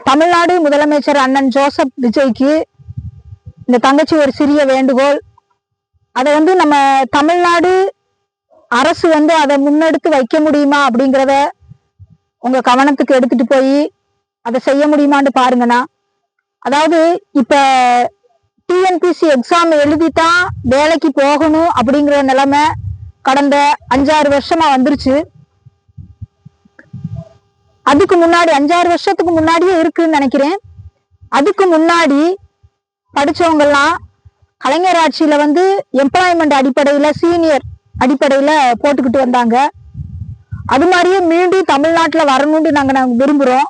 தமிழ்நாடு முதலமைச்சர் அண்ணன் ஜோசப் விஜய்க்கு இந்த தங்கச்சி ஒரு சிறிய வேண்டுகோள். அதை நம்ம தமிழ்நாடு அரசு அதை முன்னெடுத்து வைக்க முடியுமா அப்படிங்கிறத உங்க கவனத்துக்கு எடுத்துட்டு போய் அதை செய்ய முடியுமான்னு பாருங்கண்ணா. அதாவது இப்ப டிஎன்பிசி எக்ஸாம் எழுதித்தான் வேலைக்கு போகணும் அப்படிங்கிற நிலைமை கடந்த 5-6 வருஷமா வந்துருச்சு. அதுக்கு முன்னாடி 5-6 வருஷத்துக்கு முன்னாடியே இருக்குன்னு நினைக்கிறேன். அதுக்கு முன்னாடி படிச்சவங்கெல்லாம் கலைஞர் ஆட்சியில எம்ப்ளாய்மெண்ட் அடிப்படையில சீனியர் அடிப்படையில போட்டுக்கிட்டு வந்தாங்க. அது மாதிரியே மீண்டும் தமிழ்நாட்டுல வரணும்னு நாங்க விரும்புறோம்.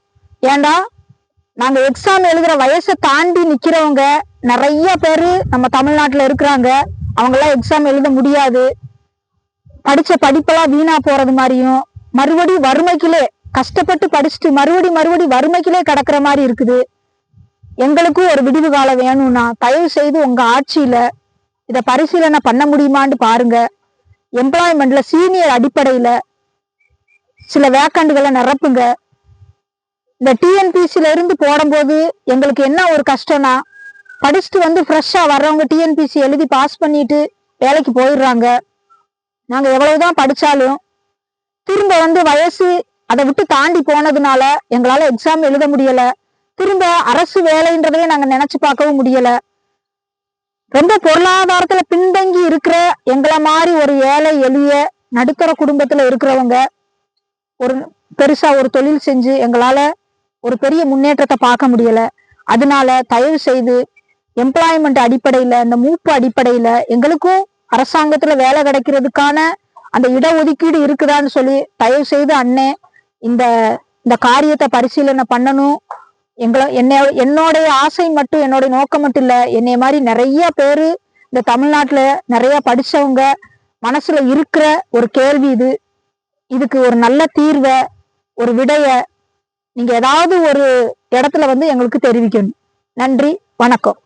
ஏண்டா நாங்க எக்ஸாம் எழுதுற வயசை தாண்டி நிக்கிறவங்க நிறைய பேரு நம்ம தமிழ்நாட்டுல இருக்கிறாங்க. அவங்க எல்லாம் எக்ஸாம் எழுத முடியாது. படிச்ச படிப்பெல்லாம் வீணா போறது மாதிரியும் மறுபடி வறுமைக்குள்ளே கஷ்டப்பட்டு படிச்சுட்டு மறுபடி வறுமைக்குள்ளே கிடக்குற மாதிரி இருக்குது. எங்களுக்கும் ஒரு விடிவு காலம் வேணும்னா தயவு செய்து உங்க ஆட்சியில இதை பரிசீலனை பண்ண முடியுமான்னு பாருங்க. எம்ப்ளாய்மெண்ட்ல சீனியர் அடிப்படையில சில வேக்கண்டுகளை நிரப்புங்க. இந்த டிஎன்பிசில இருந்து போடும்போது எங்களுக்கு என்ன ஒரு கஷ்டம்னா, படிச்சுட்டு ஃப்ரெஷ்ஷா வர்றவங்க டிஎன்பிசி எழுதி பாஸ் பண்ணிட்டு வேலைக்கு போயிடுறாங்க. நாங்க எவ்வளவுதான் படிச்சாலும் திரும்ப வயசு அதை விட்டு தாண்டி போனதுனால எங்களால எக்ஸாம் எழுத முடியல. திரும்ப அரசு வேலைன்றதையே நாங்க நினைச்சு பார்க்கவும் முடியல. ரொம்ப பொருளாதாரத்துல பின்தங்கி இருக்கிற எங்களை மாதிரி ஒரு ஏழை எளிய நடுத்தர குடும்பத்துல இருக்கிறவங்க ஒரு பெருசா ஒரு தொழில் செஞ்சு எங்களால ஒரு பெரிய முன்னேற்றத்தை பார்க்க முடியல. அதனால தயவு செய்து எம்ப்ளாய்மெண்ட் அடிப்படையில இந்த மூப்பு அடிப்படையில எங்களுக்கும் அரசாங்கத்துல வேலை கிடைக்கிறதுக்கான அந்த இடஒதுக்கீடு இருக்குதான்னு சொல்லி தயவு செய்து அண்ணே இந்த காரியத்தை பரிசீலனை பண்ணணும். என்னுடைய ஆசை மட்டும் என்னுடைய நோக்கம் மட்டும் இல்ல, என்னைய மாதிரி நிறைய பேரு இந்த தமிழ்நாட்டுல நிறைய படிச்சவங்க மனசுல இருக்கிற ஒரு கேள்வி இது. இதுக்கு ஒரு நல்ல தீர்வை ஒரு விடைய நீங்க ஏதாவது ஒரு இடத்துல எங்களுக்கு தெரிவிக்கணும். நன்றி, வணக்கம்.